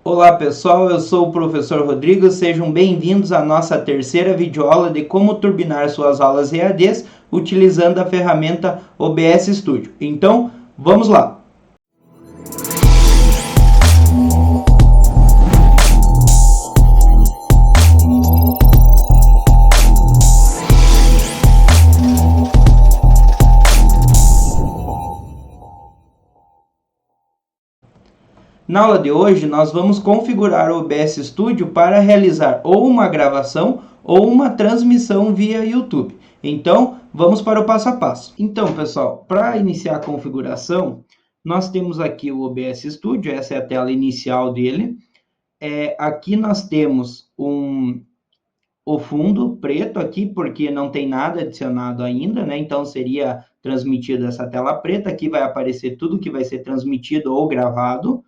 Olá pessoal, eu sou o professor Rodrigo, sejam bem-vindos à nossa terceira videoaula de como turbinar suas aulas EADs utilizando a ferramenta OBS Studio. Então, vamos lá! Na aula de hoje, nós vamos configurar o OBS Studio para realizar ou uma gravação ou uma transmissão via YouTube. Então, vamos para o passo a passo. Então, pessoal, para iniciar a configuração, nós temos aqui o OBS Studio, essa é a tela inicial dele. Aqui nós temos o fundo preto aqui, porque não tem nada adicionado ainda, né? Então, seria transmitido essa tela preta. Aqui vai aparecer tudo que vai ser transmitido ou gravado.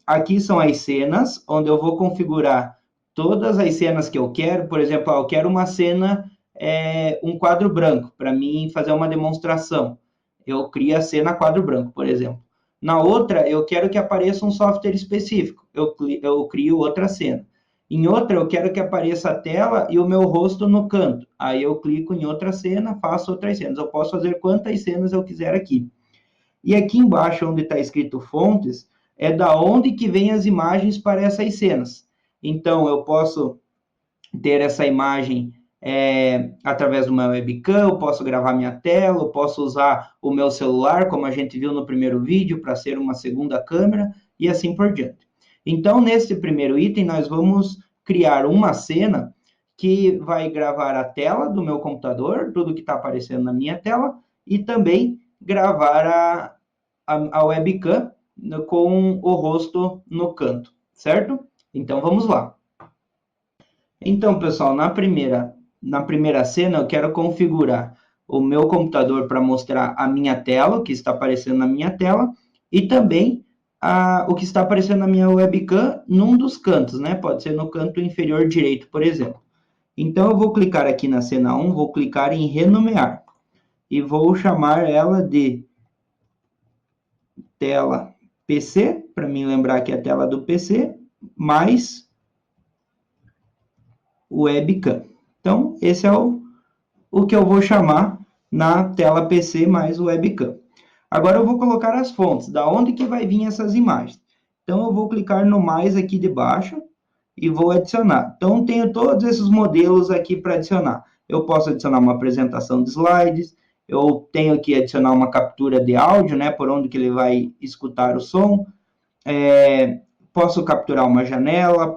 Aqui são as cenas, onde eu vou configurar todas as cenas que eu quero. Por exemplo, eu quero uma cena, um quadro branco, para mim fazer uma demonstração. Eu crio a cena quadro branco, por exemplo. Na outra, eu quero que apareça um software específico. Eu crio outra cena. Em outra, eu quero que apareça a tela e o meu rosto no canto. Aí eu clico em outra cena, faço outras cenas. Eu posso fazer quantas cenas eu quiser aqui. E aqui embaixo, onde está escrito fontes, é da onde que vem as imagens para essas cenas. Então, eu posso ter essa imagem através de uma webcam, eu posso gravar minha tela, eu posso usar o meu celular, como a gente viu no primeiro vídeo, para ser uma segunda câmera, e assim por diante. Então, nesse primeiro item, nós vamos criar uma cena que vai gravar a tela do meu computador, tudo que está aparecendo na minha tela, e também gravar a webcam com o rosto no canto, certo? Então, vamos lá. Então, pessoal, na primeira cena, eu quero configurar o meu computador para mostrar a minha tela, o que está aparecendo na minha tela, e também o que está aparecendo na minha webcam num dos cantos, né? Pode ser no canto inferior direito, por exemplo. Então, eu vou clicar aqui na cena 1, vou clicar em renomear, e vou chamar ela de tela PC, para mim lembrar que é a tela do PC, mais webcam. Então, esse é o que eu vou chamar na tela PC mais webcam. Agora eu vou colocar as fontes, da onde que vai vir essas imagens. Então, eu vou clicar no mais aqui de baixo e vou adicionar. Então, tenho todos esses modelos aqui para adicionar. Eu posso adicionar uma apresentação de slides, eu tenho que adicionar uma captura de áudio, né, por onde que ele vai escutar o som. Posso capturar uma janela,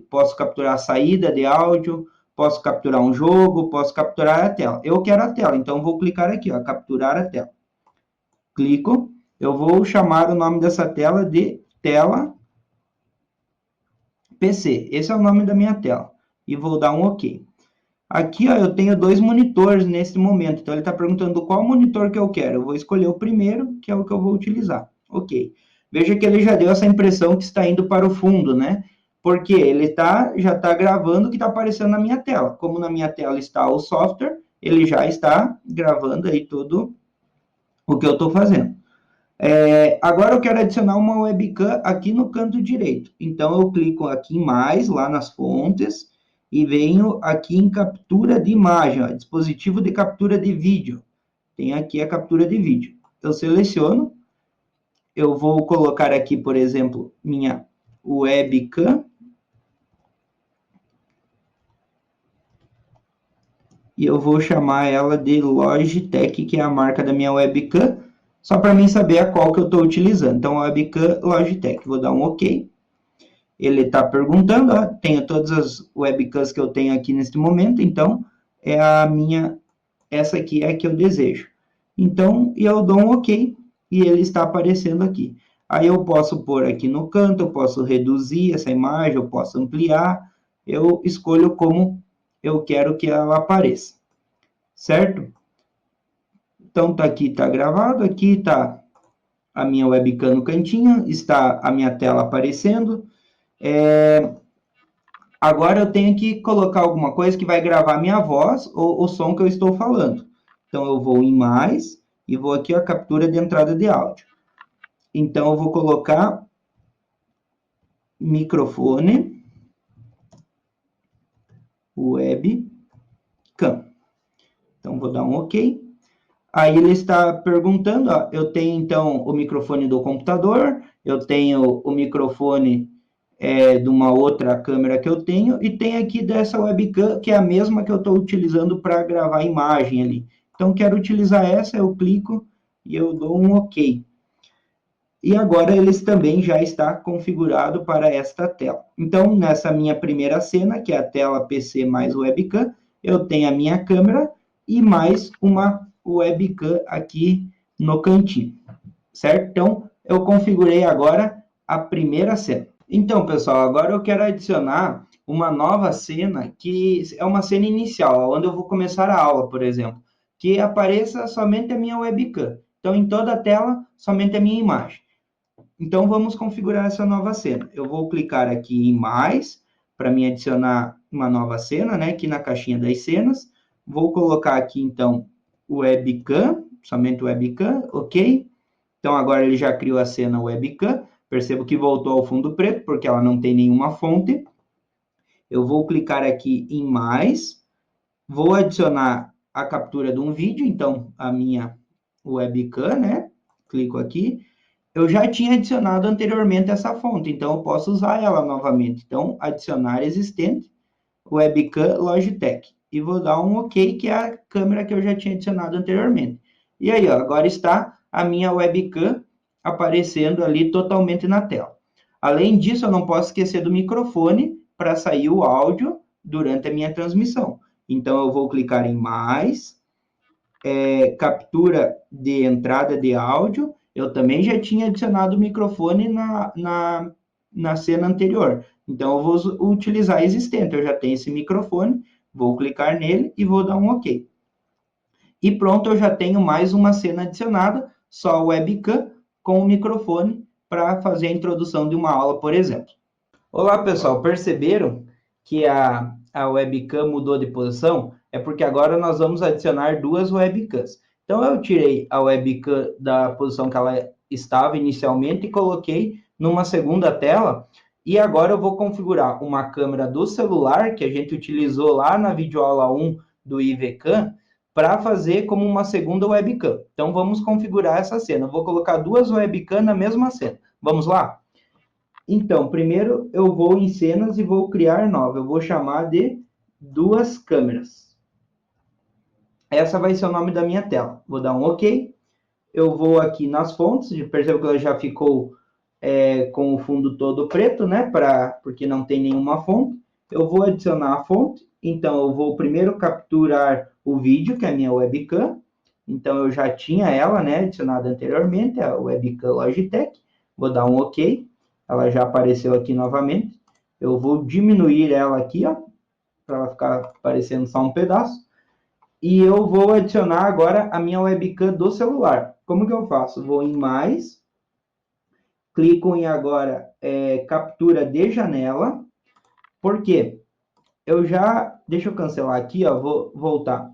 posso capturar a saída de áudio, posso capturar um jogo, posso capturar a tela. Eu quero a tela, então vou clicar aqui, ó, capturar a tela. Clico, eu vou chamar o nome dessa tela de tela PC. Esse é o nome da minha tela. E vou dar um OK. Aqui, ó, eu tenho dois monitores nesse momento. Então, ele está perguntando qual monitor que eu quero. Eu vou escolher o primeiro, que é o que eu vou utilizar. OK. Veja que ele já deu essa impressão que está indo para o fundo, né? Porque ele já está gravando o que está aparecendo na minha tela. Como na minha tela está o software, ele já está gravando aí tudo o que eu estou fazendo. Agora eu quero adicionar uma webcam aqui no canto direito. Então, eu clico aqui em mais, lá nas fontes, e venho aqui em captura de imagem, ó, dispositivo de captura de vídeo. Tem aqui a captura de vídeo. Eu seleciono, eu vou colocar aqui, por exemplo, minha webcam. E eu vou chamar ela de Logitech, que é a marca da minha webcam, só para mim saber a qual que eu estou utilizando. Então, a webcam Logitech. Vou dar um OK. Ele está perguntando, ó, tenho todas as webcams que eu tenho aqui neste momento, então é a minha, essa aqui é a que eu desejo. Então, eu dou um OK e ele está aparecendo aqui. Aí eu posso pôr aqui no canto, eu posso reduzir essa imagem, eu posso ampliar, eu escolho como eu quero que ela apareça, certo? Então, tá aqui, tá gravado, aqui tá a minha webcam no cantinho, está a minha tela aparecendo. Agora eu tenho que colocar alguma coisa que vai gravar minha voz ou o som que eu estou falando. Então, eu vou em mais e vou aqui a captura de entrada de áudio. Então, eu vou colocar microfone, webcam. Então, vou dar um OK. Aí ele está perguntando, ó, eu tenho então o microfone do computador, eu tenho o microfone de uma outra câmera que eu tenho, e tem aqui dessa webcam, que é a mesma que eu estou utilizando para gravar a imagem ali. Então, quero utilizar essa, eu clico e eu dou um OK. E agora eles também já está configurado para esta tela. Então, nessa minha primeira cena, que é a tela PC mais webcam, eu tenho a minha câmera e mais uma webcam aqui no cantinho, certo? Então, eu configurei agora a primeira cena. Então, pessoal, agora eu quero adicionar uma nova cena, que é uma cena inicial, onde eu vou começar a aula, por exemplo, que apareça somente a minha webcam. Então, em toda a tela, somente a minha imagem. Então, vamos configurar essa nova cena. Eu vou clicar aqui em mais, para me adicionar uma nova cena, né? Aqui na caixinha das cenas. Vou colocar aqui, então, o webcam, somente o webcam, ok? Então, agora ele já criou a cena webcam. Percebo que voltou ao fundo preto, porque ela não tem nenhuma fonte. Eu vou clicar aqui em mais. Vou adicionar a captura de um vídeo, então, a minha webcam, né? Clico aqui. Eu já tinha adicionado anteriormente essa fonte, então eu posso usar ela novamente. Então, adicionar existente, webcam Logitech. E vou dar um OK, que é a câmera que eu já tinha adicionado anteriormente. E aí, ó, agora está a minha webcam aparecendo ali totalmente na tela. Além disso, eu não posso esquecer do microfone para sair o áudio durante a minha transmissão. Então, eu vou clicar em mais, captura de entrada de áudio. Eu também já tinha adicionado o microfone na cena anterior. Então, eu vou utilizar existente. Eu já tenho esse microfone, vou clicar nele e vou dar um OK. E pronto, eu já tenho mais uma cena adicionada, só o webcam com o microfone para fazer a introdução de uma aula, por exemplo. Olá, pessoal. Perceberam que a webcam mudou de posição? É porque agora nós vamos adicionar duas webcams. Então, eu tirei a webcam da posição que ela estava inicialmente e coloquei numa segunda tela. E agora eu vou configurar uma câmera do celular, que a gente utilizou lá na videoaula 1 do IVCam, para fazer como uma segunda webcam. Então, vamos configurar essa cena. Eu vou colocar duas webcams na mesma cena. Vamos lá? Então, primeiro eu vou em cenas e vou criar nova. Eu vou chamar de duas câmeras. Essa vai ser o nome da minha tela. Vou dar um OK. Eu vou aqui nas fontes. Perceba que ela já ficou com o fundo todo preto, né? Porque não tem nenhuma fonte. Eu vou adicionar a fonte. Então, eu vou primeiro capturar o vídeo, que é a minha webcam. Então, eu já tinha ela, né? Adicionada anteriormente, a webcam Logitech. Vou dar um OK. Ela já apareceu aqui novamente. Eu vou diminuir ela aqui, ó, para ela ficar aparecendo só um pedaço. E eu vou adicionar agora a minha webcam do celular. Como que eu faço? Vou em mais, clico em agora captura de janela. Por quê? Deixa eu cancelar aqui, ó, vou voltar.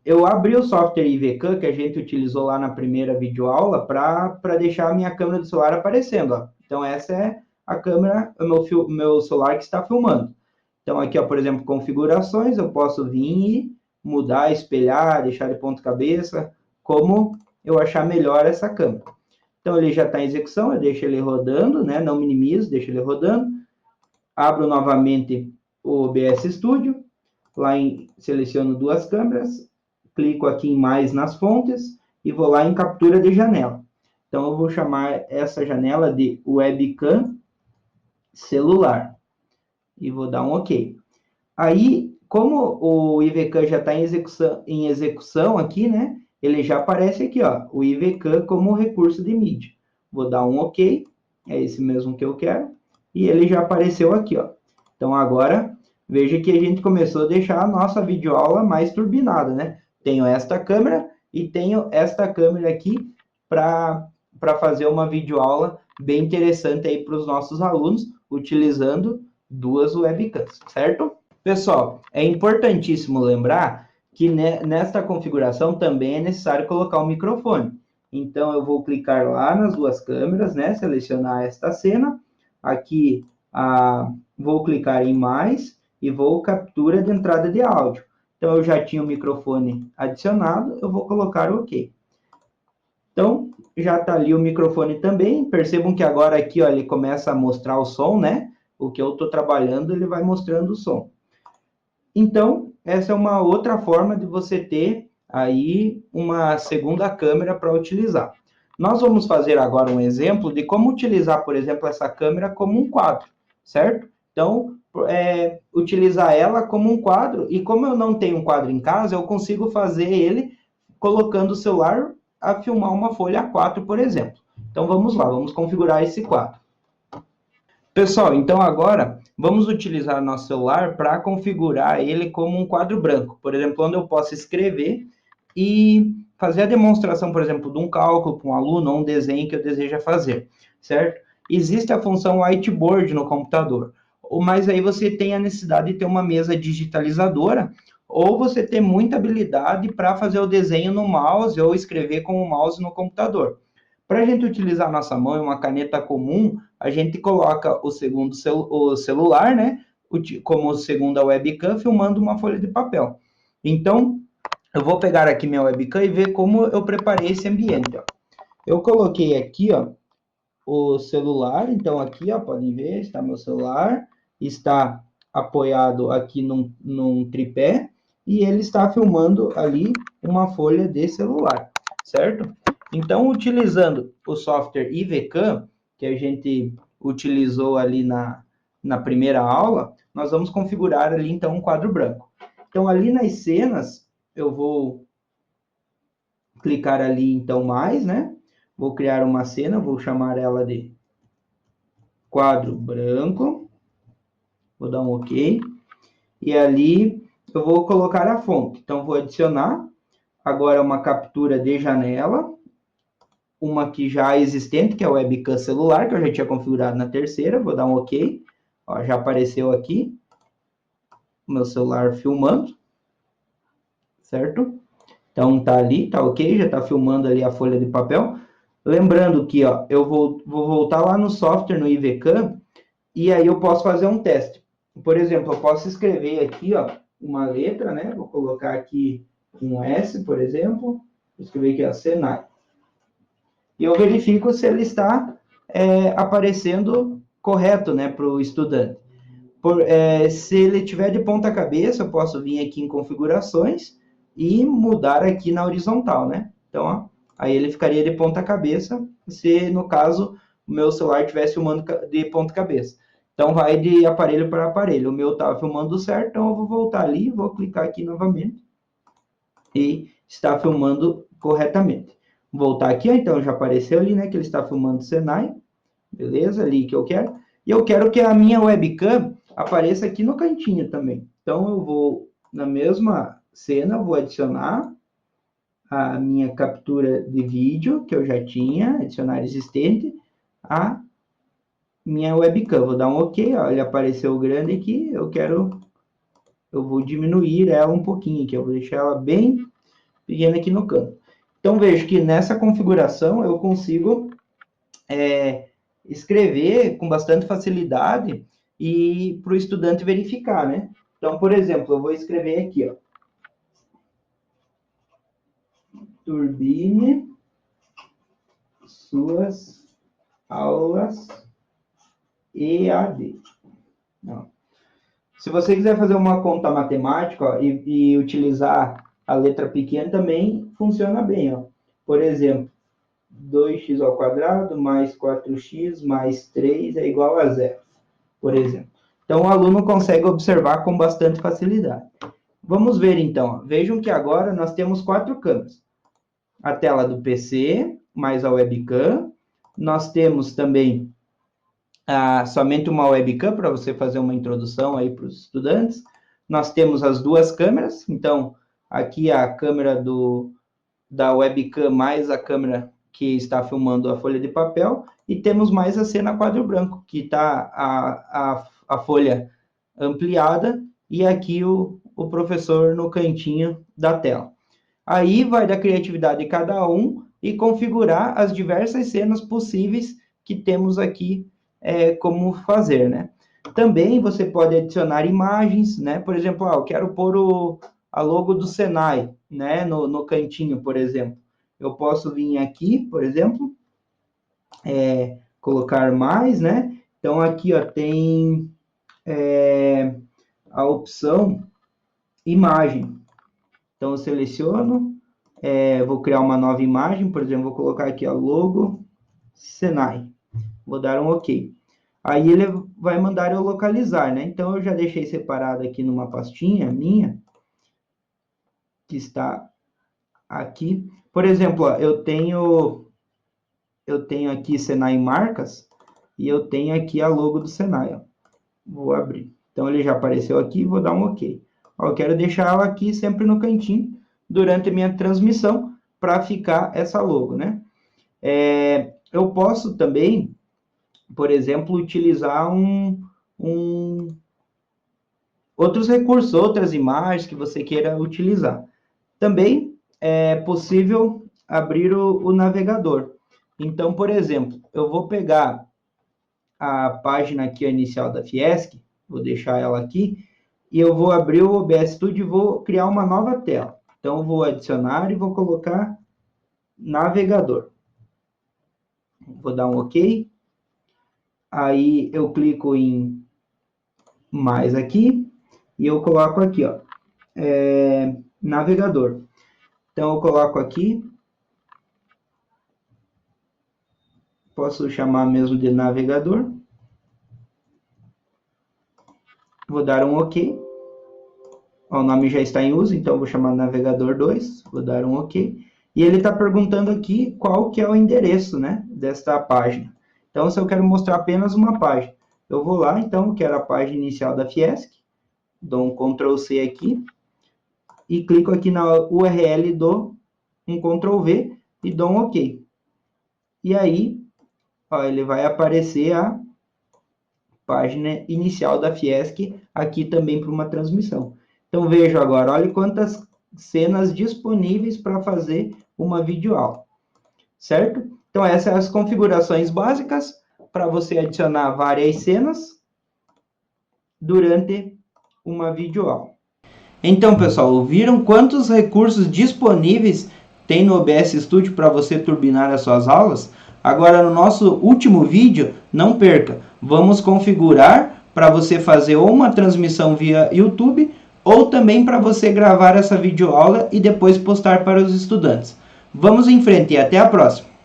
Eu abri o software IVCam que a gente utilizou lá na primeira videoaula para deixar a minha câmera do celular aparecendo, ó. Então, essa é a câmera, o meu celular que está filmando. Então, aqui, ó, por exemplo, configurações, eu posso vir e mudar, espelhar, deixar de ponta cabeça, como eu achar melhor essa câmera. Então, ele já está em execução, eu deixo ele rodando, né? Não minimizo, deixo ele rodando. Abro novamente o OBS Studio, seleciono duas câmeras, clico aqui em mais nas fontes e vou lá em captura de janela. Então, eu vou chamar essa janela de webcam celular. E vou dar um OK. Aí, como o IVCam já está em execução aqui, né? Ele já aparece aqui, ó, o IVCam como recurso de mídia. Vou dar um OK, é esse mesmo que eu quero. E ele já apareceu aqui, ó. Então, agora, veja que a gente começou a deixar a nossa videoaula mais turbinada, né? Tenho esta câmera e tenho esta câmera aqui para fazer uma videoaula bem interessante aí para os nossos alunos, utilizando duas webcams, certo? Pessoal, é importantíssimo lembrar que nesta configuração também é necessário colocar o microfone. Então, eu vou clicar lá nas duas câmeras, né? Selecionar esta cena. Aqui vou clicar em mais e vou captura de entrada de áudio. Então, eu já tinha o microfone adicionado, eu vou colocar o OK. Então, já está ali o microfone também. Percebam que agora aqui, ó, ele começa a mostrar o som, né? O que eu estou trabalhando, ele vai mostrando o som. Então, essa é uma outra forma de você ter aí uma segunda câmera para utilizar. Nós vamos fazer agora um exemplo de como utilizar, por exemplo, essa câmera como um quadro, certo? Então, utilizar ela como um quadro, e como eu não tenho um quadro em casa, eu consigo fazer ele colocando o celular a filmar uma folha A4, por exemplo. Então, vamos lá, vamos configurar esse quadro. Pessoal, então agora vamos utilizar nosso celular para configurar ele como um quadro branco. Por exemplo, onde eu posso escrever e fazer a demonstração, por exemplo, de um cálculo para um aluno ou um desenho que eu deseja fazer, certo? Existe a função whiteboard no computador, mas aí você tem a necessidade de ter uma mesa digitalizadora ou você ter muita habilidade para fazer o desenho no mouse ou escrever com o mouse no computador. Para a gente utilizar a nossa mão e uma caneta comum, a gente coloca o celular, né, como segunda webcam, filmando uma folha de papel. Então, eu vou pegar aqui minha webcam e ver como eu preparei esse ambiente. Ó. Eu coloquei aqui, ó, o celular, então aqui, ó, podem ver, está meu celular, está apoiado aqui num tripé, e ele está filmando ali uma folha de celular, certo? Então, utilizando o software IVCam, que a gente utilizou ali na primeira aula, nós vamos configurar ali, então, um quadro branco. Então, ali nas cenas, eu vou clicar ali, então, mais, né? Vou criar uma cena, vou chamar ela de quadro branco. Vou dar um OK. E ali eu vou colocar a fonte. Então, vou adicionar agora uma captura de janela, uma aqui já existente, que é o webcam celular, que eu já tinha configurado na terceira. Vou dar um OK. Ó, já apareceu aqui o meu celular filmando, certo? Então, tá ali, tá OK, já tá filmando ali a folha de papel. Lembrando que, ó, eu vou voltar lá no software, no IVCam, e aí eu posso fazer um teste. Por exemplo, eu posso escrever aqui, ó, uma letra, né? Vou colocar aqui um S, por exemplo. Vou escrever aqui, ó, Senai. E eu verifico se ele está aparecendo correto, né, para o estudante. Se ele tiver de ponta cabeça, eu posso vir aqui em configurações e mudar aqui na horizontal, né? Então, ó, aí ele ficaria de ponta cabeça, se no caso o meu celular estivesse filmando de ponta cabeça. Então, vai de aparelho para aparelho. O meu estava filmando certo, então eu vou voltar ali, vou clicar aqui novamente e está filmando corretamente. Vou voltar aqui, ó, então já apareceu ali, né, que ele está filmando Senai, beleza, ali que eu quero. E eu quero que a minha webcam apareça aqui no cantinho também. Então, eu vou, na mesma cena, vou adicionar a minha captura de vídeo, que eu já tinha, adicionar existente, a minha webcam. Vou dar um OK, ó, ele apareceu grande aqui, eu vou diminuir ela um pouquinho aqui, eu vou deixar ela bem pequena aqui no canto. Então, vejo que nessa configuração eu consigo escrever com bastante facilidade e para o estudante verificar, né? Então, por exemplo, eu vou escrever aqui, ó, Turbine suas aulas EAD. Não. Se você quiser fazer uma conta matemática, ó, e utilizar a letra pequena, também funciona bem, ó. Por exemplo, 2x ao quadrado mais 4x mais 3 é igual a 0, por exemplo. Então, o aluno consegue observar com bastante facilidade. Vamos ver, então. Vejam que agora nós temos 4 câmeras. A tela do PC, mais a webcam. Nós temos também somente uma webcam para você fazer uma introdução aí para os estudantes. Nós temos as duas câmeras. Então, aqui a câmera da webcam mais a câmera que está filmando a folha de papel. E temos mais a cena quadro branco, que está a folha ampliada e aqui o professor no cantinho da tela. Aí vai da criatividade de cada um e configurar as diversas cenas possíveis que temos aqui como fazer, né? Também você pode adicionar imagens, né? Por exemplo, eu quero pôr a logo do Senai, né? No cantinho, por exemplo. Eu posso vir aqui, por exemplo, colocar mais, né? Então, aqui, tem a opção imagem. Então, eu seleciono, vou criar uma nova imagem, por exemplo, vou colocar aqui a logo Senai. Vou dar um OK. Aí ele vai mandar eu localizar, né? Então, eu já deixei separado aqui numa pastinha minha, que está aqui. Por exemplo, eu tenho aqui Senai Marcas, e eu tenho aqui a logo do Senai, ó. Vou abrir. Então, ele já apareceu aqui, vou dar um OK. Eu quero deixar ela aqui sempre no cantinho, durante a minha transmissão, para ficar essa logo, né? Eu posso também, por exemplo, utilizar outros recursos, outras imagens que você queira utilizar. Também é possível abrir o navegador. Então, por exemplo, eu vou pegar a página aqui inicial da Fiesc, vou deixar ela aqui, e eu vou abrir o OBS Studio e vou criar uma nova tela. Então, eu vou adicionar e vou colocar navegador. Vou dar um OK. Aí eu clico em mais aqui e eu coloco aqui, navegador. Então, eu coloco aqui, posso chamar mesmo de navegador. Vou dar um OK. O nome já está em uso, então eu vou chamar navegador 2, vou dar um OK. E ele está perguntando aqui qual que é o endereço, né, desta página. Então, se eu quero mostrar apenas uma página, eu vou lá, então, quero a página inicial da Fiesc, dou um Ctrl+C aqui, e clico aqui na URL, dou um Ctrl+V e dou um OK. E aí, ele vai aparecer a página inicial da Fiesc aqui também para uma transmissão. Então, veja agora, olha quantas cenas disponíveis para fazer uma videoaula, certo? Então, essas são as configurações básicas para você adicionar várias cenas durante uma videoaula. Então, pessoal, viram quantos recursos disponíveis tem no OBS Studio para você turbinar as suas aulas? Agora, no nosso último vídeo, não perca, vamos configurar para você fazer ou uma transmissão via YouTube ou também para você gravar essa videoaula e depois postar para os estudantes. Vamos em frente e até a próxima!